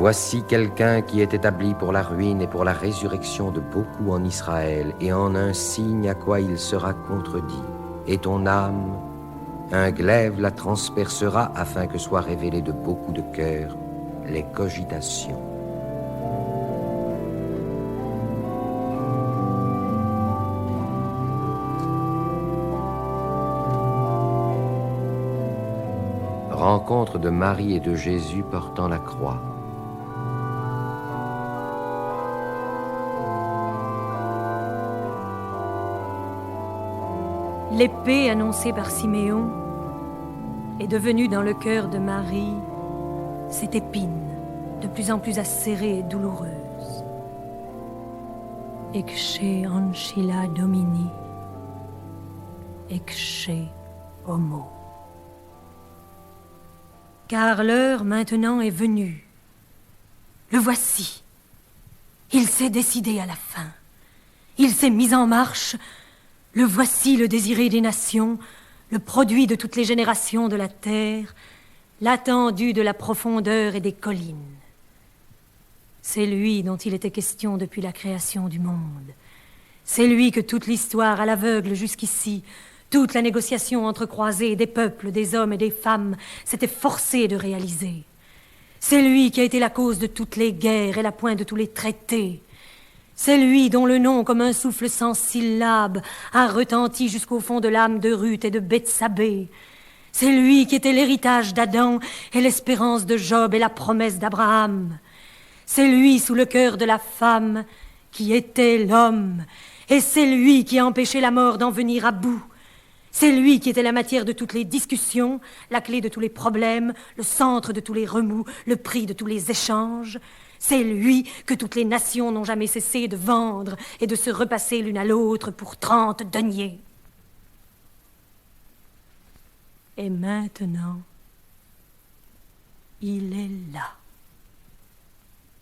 Voici quelqu'un qui est établi pour la ruine et pour la résurrection de beaucoup en Israël, et en un signe à quoi il sera contredit. Et ton âme, un glaive la transpercera afin que soient révélées de beaucoup de cœurs les cogitations. Rencontre de Marie et de Jésus portant la croix. L'épée annoncée par Siméon est devenue dans le cœur de Marie cette épine de plus en plus acérée et douloureuse. Ecce ancilla Domini, ecce homo. Car l'heure maintenant est venue. Le voici. Il s'est décidé à la fin. Il s'est mis en marche. Le voici, le désiré des nations, le produit de toutes les générations de la terre, l'attendu de la profondeur et des collines. C'est lui dont il était question depuis la création du monde. C'est lui que toute l'histoire à l'aveugle jusqu'ici, toute la négociation entrecroisée des peuples, des hommes et des femmes s'était forcée de réaliser. C'est lui qui a été la cause de toutes les guerres et la pointe de tous les traités. C'est lui dont le nom, comme un souffle sans syllabes, a retenti jusqu'au fond de l'âme de Ruth et de Bethsabée. C'est lui qui était l'héritage d'Adam et l'espérance de Job et la promesse d'Abraham. C'est lui, sous le cœur de la femme, qui était l'homme. Et c'est lui qui a empêché la mort d'en venir à bout. C'est lui qui était la matière de toutes les discussions, la clé de tous les problèmes, le centre de tous les remous, le prix de tous les échanges. C'est lui que toutes les nations n'ont jamais cessé de vendre et de se repasser l'une à l'autre pour 30 deniers. Et maintenant, il est là.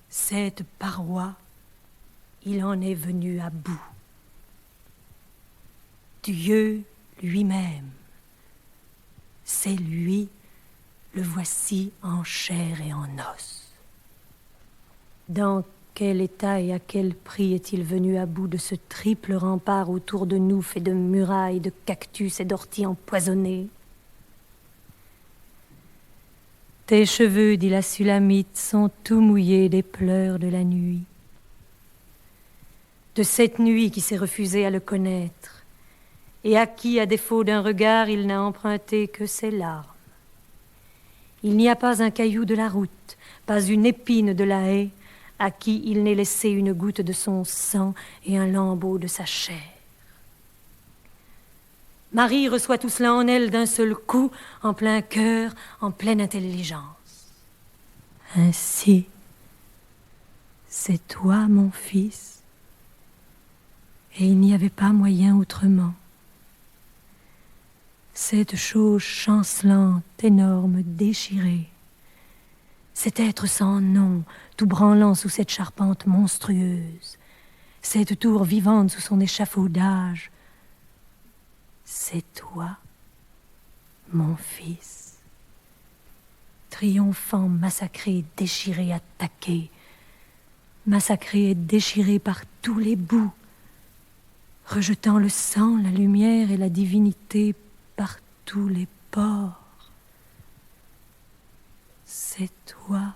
Cette paroi, il en est venu à bout. Dieu lui-même, c'est lui, le voici en chair et en os. Dans quel état et à quel prix est-il venu à bout de ce triple rempart autour de nous fait de murailles, de cactus et d'orties empoisonnées? Tes cheveux, dit la Sulamite, sont tout mouillés des pleurs de la nuit. De cette nuit qui s'est refusée à le connaître, et à qui, à défaut d'un regard, il n'a emprunté que ses larmes. Il n'y a pas un caillou de la route, pas une épine de la haie, à qui il n'ait laissé une goutte de son sang et un lambeau de sa chair. Marie reçoit tout cela en elle d'un seul coup, en plein cœur, en pleine intelligence. Ainsi, c'est toi, mon fils, et il n'y avait pas moyen autrement. Cette chose chancelante, énorme, déchirée, cet être sans nom, tout branlant sous cette charpente monstrueuse, cette tour vivante sous son échafaudage, c'est toi, mon fils, triomphant, massacré, déchiré, attaqué, massacré et déchiré par tous les bouts, rejetant le sang, la lumière et la divinité par tous les pores. C'est toi,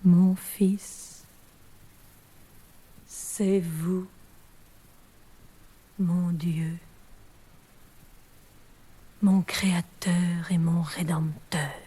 mon fils, c'est vous, mon Dieu, mon Créateur et mon Rédempteur.